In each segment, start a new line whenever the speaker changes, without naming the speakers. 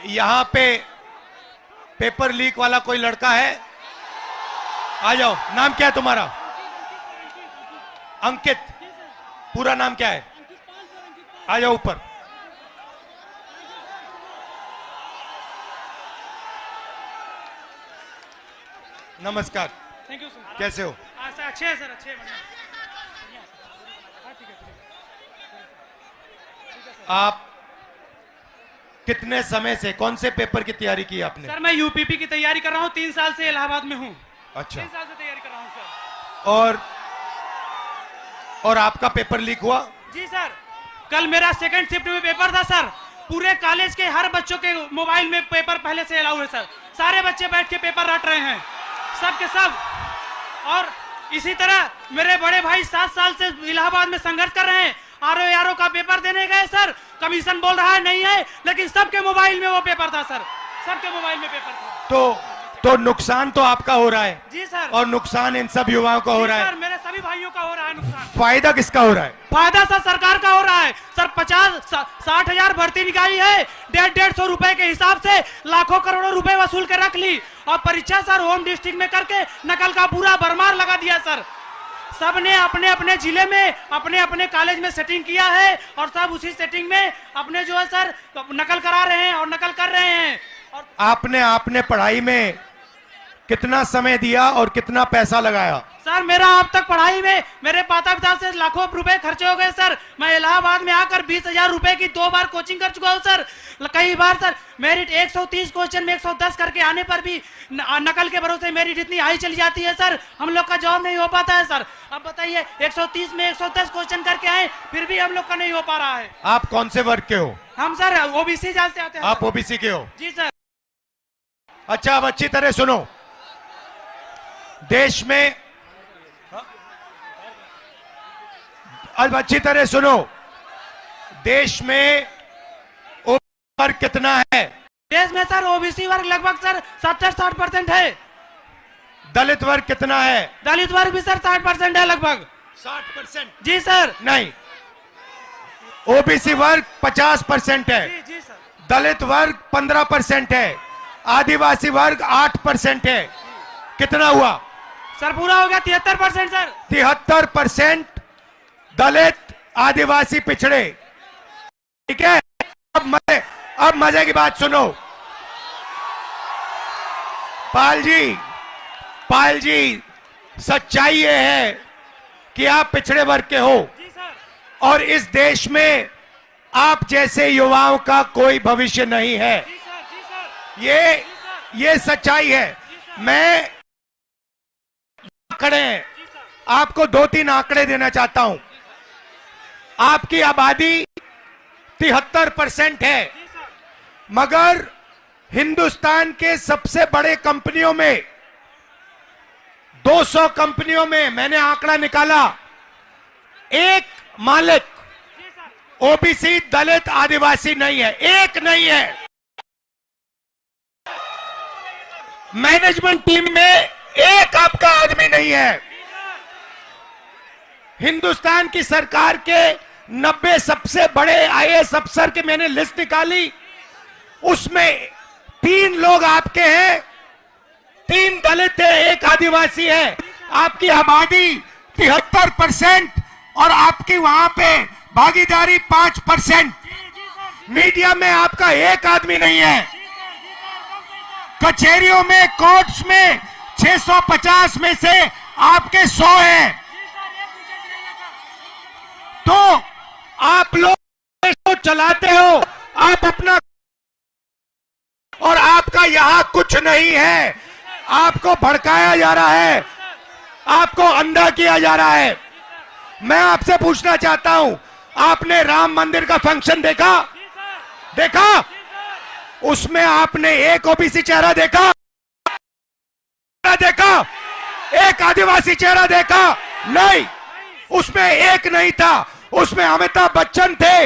यहाँ पे paper leak वाला कोई लड़का है? आ जाओ। नाम क्या है तुम्हारा? अंकित। पूरा नाम क्या है? आ जाओ ऊपर। नमस्कार।
Thank you sir.
कैसे हो?
अच्छे हैं सर, अच्छे हैं।
आप कितने समय से कौन से पेपर की तैयारी की आपने?
सर मैं यूपीपी की तैयारी कर रहा हूँ, 3 साल से इलाहाबाद में हूँ।
अच्छा।
3 साल से तैयारी कर रहा हूँ सर।
और आपका पेपर लीक हुआ?
जी सर, कल मेरा सेकंड शिफ्ट में पेपर था सर। पूरे कॉलेज के हर बच्चों के मोबाइल में पेपर पहले से अलाउ है सर। सारे बच्चे बैठ के पेपर रट रहे हैं, सब के सब। और इसी तरह मेरे बड़े भाई 7 साल से इलाहाबाद में संघर्ष कर रहे हैं। आरओ का पेपर देने गए सर, कमीशन बोल रहा है नहीं है, लेकिन सबके मोबाइल में वो पेपर था सर, सबके मोबाइल में पेपर था।
तो नुकसान तो आपका हो रहा है।
जी सर।
और नुकसान इन सब युवाओं का हो रहा है।
सर मेरे सभी भाइयों का हो रहा है नुकसान।
फायदा किसका हो रहा है?
फायदा सर सरकार का हो रहा है सर। 50-60 हजार भर्ती निकाली है, 150 रुपए के हिसाब से लाखों करोड़ों रुपए वसूल के रख ली। और परीक्षा सर होम डिस्ट्रिक्ट में करके नकल का पूरा भरमार लगा दिया सर। सबने अपने अपने जिले में अपने अपने कॉलेज में सेटिंग किया है और सब उसी सेटिंग में अपने जो है सर नकल करा रहे हैं और नकल कर रहे हैं। और
आपने पढ़ाई में कितना समय दिया और कितना पैसा लगाया?
सर मेरा अब तक पढ़ाई में मेरे माता पिता से लाखों रुपए खर्चे हो गए सर। मैं इलाहाबाद में आकर 20,000 रुपए की 2 बार कोचिंग कर चुका हूँ सर। कई बार सर मेरिट 130 क्वेश्चन में 110 करके आने पर भी नकल के भरोसे मेरिट इतनी हाई चली जाती है सर, हम लोग का जॉब नहीं हो पाता है सर। अब बताइए 130 में 110 क्वेश्चन करके आए, फिर भी हम लोग का नहीं हो पा रहा है।
आप कौन से वर्ग के हो?
हम सर ओबीसी जाल से आते हैं।
आप ओबीसी के हो?
जी सर।
अच्छा, अब अच्छी तरह सुनो। देश में अब अच्छी तरह सुनो, देश में ओबीसी वर्ग कितना है?
देश में सर ओबीसी वर्ग लगभग सर 70-60% है।
दलित वर्ग कितना है?
दलित वर्ग भी सर 60% है लगभग।
60%?
जी सर।
नहीं, ओबीसी वर्ग 50% है।
जी सर।
दलित वर्ग 15% है। आदिवासी वर्ग 8% है। कितना हुआ
सर? पूरा हो गया 73% सर।
73% दलित आदिवासी पिछड़े। ठीक है, अब मजे की बात सुनो। पाल जी सच्चाई ये है कि आप पिछड़े वर्ग के हो।
जी सर।
और इस देश में आप जैसे युवाओं का कोई भविष्य नहीं है।
जी सर, जी सर।
ये सच्चाई है। मैं आंकड़े हैं, आपको 2-3 आंकड़े देना चाहता हूं। आपकी आबादी 73% है, मगर हिंदुस्तान के सबसे बड़े कंपनियों में 200 कंपनियों में मैंने आंकड़ा निकाला, एक मालिक ओबीसी दलित आदिवासी नहीं है, एक नहीं है। मैनेजमेंट टीम में एक आपका आदमी नहीं है। हिंदुस्तान की सरकार के 90 सबसे बड़े आईएएस अफसर के मैंने लिस्ट निकाली, उसमें 3 लोग आपके हैं, 3 दलित है, 1 आदिवासी है। आपकी आबादी 73% और आपकी वहां पे भागीदारी 5%। मीडिया में आपका एक आदमी नहीं है। कचहरियों में, कोर्ट्स में 650 में से आपके 100 हैं। तो आप लोग देश को चलाते हो, आप अपना, और आपका यहां कुछ नहीं है। आपको भड़काया जा रहा है, आपको अंधा किया जा रहा है। मैं आपसे पूछना चाहता हूं, आपने राम मंदिर का फंक्शन देखा? उसमें आपने एक ओबीसी चेहरा देखा? एक आदिवासी चेहरा देखा? नहीं, उसमें एक नहीं था। उसमें अमिताभ बच्चन थे,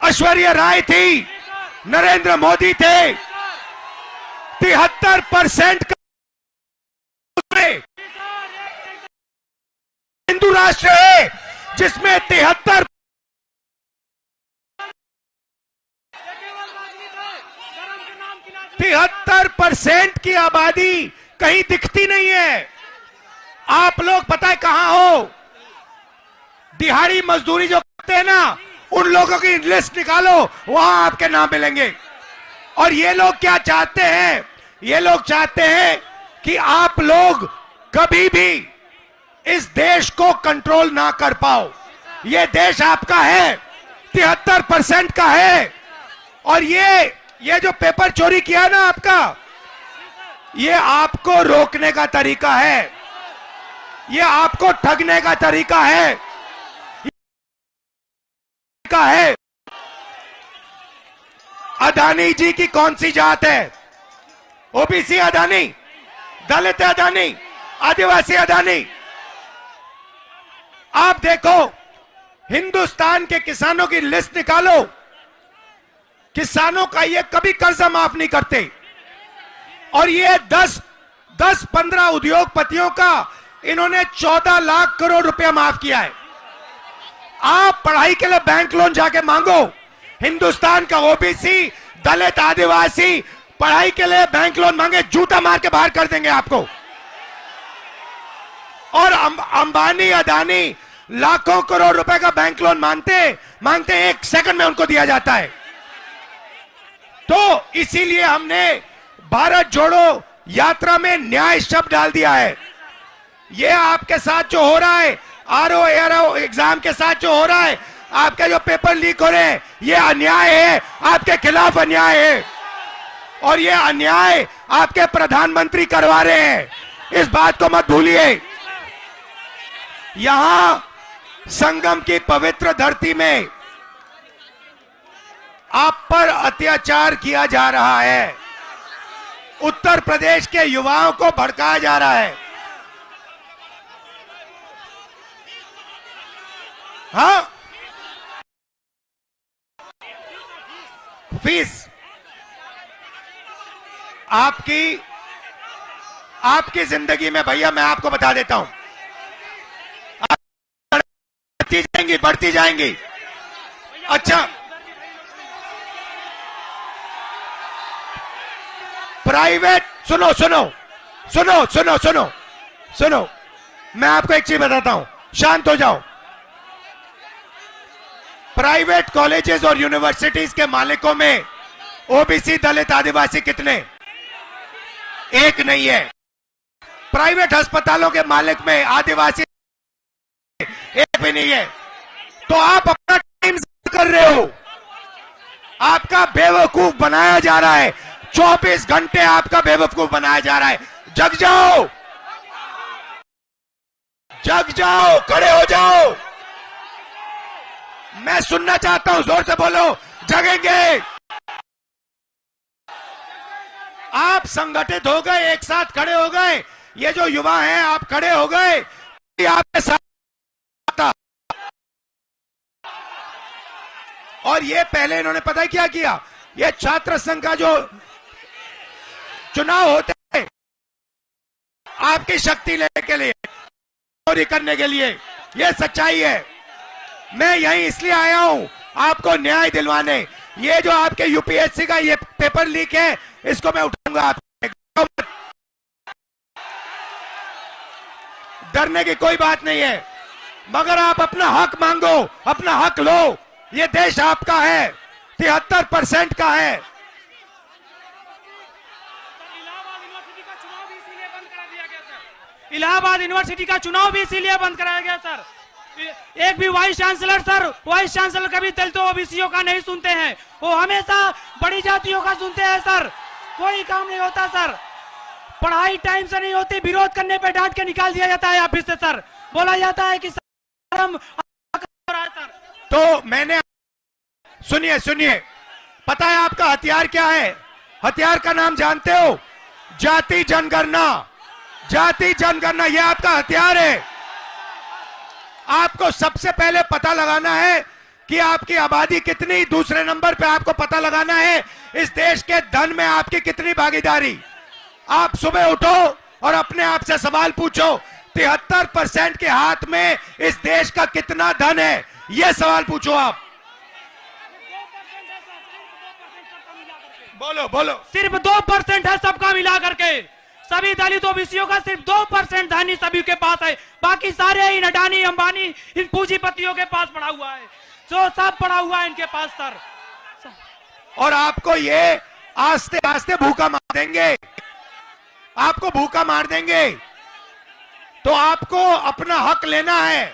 ऐश्वर्या राय थी, नरेंद्र मोदी थे। 73% हिंदू राष्ट्र है जिसमें 73 73% की आबादी कहीं दिखती नहीं है। आप लोग पता है कहां हो? दिहाड़ी मजदूरी जो करते हैं ना, उन लोगों की लिस्ट निकालो, वहां आपके नाम मिलेंगे। और ये लोग क्या चाहते हैं? ये लोग चाहते हैं कि आप लोग कभी भी इस देश को कंट्रोल ना कर पाओ। ये देश आपका है, 73% का है। और ये जो पेपर चोरी किया ना आपका, ये आपको रोकने का तरीका है, ये आपको ठगने का तरीका है। अदानी जी की कौन सी जात है? ओबीसी अदानी, दलित अदानी, आदिवासी अदानी। आप देखो, हिंदुस्तान के किसानों की लिस्ट निकालो, किसानों का ये कभी कर्जा माफ नहीं करते। और ये 10-15 उद्योगपतियों का इन्होंने 14 लाख करोड़ रुपया माफ किया है। आप पढ़ाई के लिए बैंक लोन जाके मांगो, हिंदुस्तान का ओबीसी, दलित, आदिवासी पढ़ाई के लिए बैंक लोन मांगे, जूता मार के बाहर कर देंगे आपको। और अंबानी, अदानी लाखों करोड़ रुपए का बैंक लोन मांगते 1 सेकंड में उनको दिया जाता है। तो इसीलिए हमने भारत जोड़ो यात्रा में न्याय शब्द डाल दिया है। ये आपके साथ जो हो रहा है, आरओ एआरओ एग्जाम के साथ जो हो रहा है, आपके जो पेपर लीक हो रहे हैं, ये अन्याय है, आपके खिलाफ अन्याय है। और ये अन्याय आपके प्रधानमंत्री करवा रहे हैं, इस बात को मत भूलिए। यहां संगम की पवित्र धरती में आप पर अत्याचार किया जा रहा है। उत्तर प्रदेश के युवाओं को भड़काया जा रहा है। हाँ, फीस आपकी जिंदगी में भैया मैं आपको बता देता हूं, बढ़ती जाएंगी। अच्छा, प्राइवेट, सुनो, मैं आपको एक चीज बताता हूं, शांत हो जाओ। प्राइवेट कॉलेजेस और यूनिवर्सिटीज के मालिकों में ओबीसी, दलित, आदिवासी कितने? एक नहीं है। प्राइवेट अस्पतालों के मालिक में आदिवासी एक भी नहीं है। तो आप अपना टाइम कर रहे हो, आपका बेवकूफ बनाया जा रहा है। 24 घंटे आपका बेवकूफ बनाया जा रहा है। जग जाओ, खड़े हो जाओ। मैं सुनना चाहता हूं, जोर से बोलो, जगेंगे। आप संगठित हो गए, एक साथ खड़े हो गए। ये जो युवा हैं, आप खड़े हो गए, आपके साथ। और ये पहले इन्होंने पता है क्या किया? ये छात्र संघ का जो चुनाव होते हैं, आपकी शक्ति लेने के लिए, चोरी करने के लिए, ये सच्चाई है। मैं यहीं इसलिए आया हूं आपको न्याय दिलवाने। ये जो आपके यूपीएससी का ये पेपर लीक है, इसको मैं उठाऊंगा। आप डरने की कोई बात नहीं है, मगर आप अपना हक मांगो, अपना हक लो। ये देश आपका है, 73% का है।
इलाहाबाद यूनिवर्सिटी का चुनाव भी इसीलिए बंद कराया गया सर। एक भी वाइस चांसलर कभी दलितों ओबीसीओं का नहीं सुनते हैं, वो हमेशा बड़ी जातियों का सुनते हैं सर। कोई काम नहीं होता सर, पढ़ाई टाइम से नहीं होती, विरोध करने पे डांट के निकाल दिया जाता है ऑफिस से सर। बोला जाता है कि सर।
तो मैंने, सुनिए, पता है आपका हथियार क्या है? हथियार का नाम जानते हो? जाति जनगणना, ये आपका हथियार है। आपको सबसे पहले पता लगाना है कि आपकी आबादी कितनी, दूसरे नंबर पे आपको पता लगाना है इस देश के धन में आपकी कितनी भागीदारी। आप सुबह उठो और अपने आप से सवाल पूछो, 73% के हाथ में इस देश का कितना धन है? यह सवाल पूछो आप। बोलो बोलो।
सिर्फ 2% है सबका मिला करके, सभी दलित ओबीसीओं का सिर्फ 2% धनी सभी के पास है, बाकी सारे इन अडानी अंबानी इन पूंजीपतियों के पास पड़ा हुआ है, जो सब पड़ा हुआ है इनके पास सर।
और आपको ये आस्ते आस्ते भूखा मार देंगे, आपको भूखा मार देंगे। तो आपको अपना हक लेना है,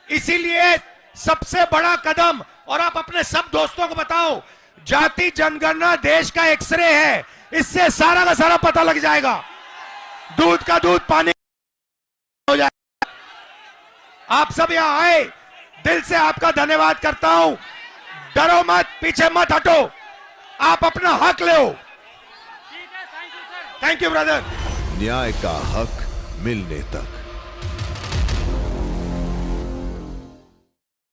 इसीलिए सबसे बड़ा कदम, और आप अपने सब दोस्तों को बताओ, जाति जनगणना देश का एक्सरे है, इससे सारा का सारा पता लग जाएगा, दूध का दूध पानी हो जाएगा। आप सब यहां आए, दिल से आपका धन्यवाद करता हूं। डरो मत, पीछे मत हटो, आप अपना हक लो।
ठीक है, thank you sir.
Thank you brother.
न्याय का हक मिलने तक।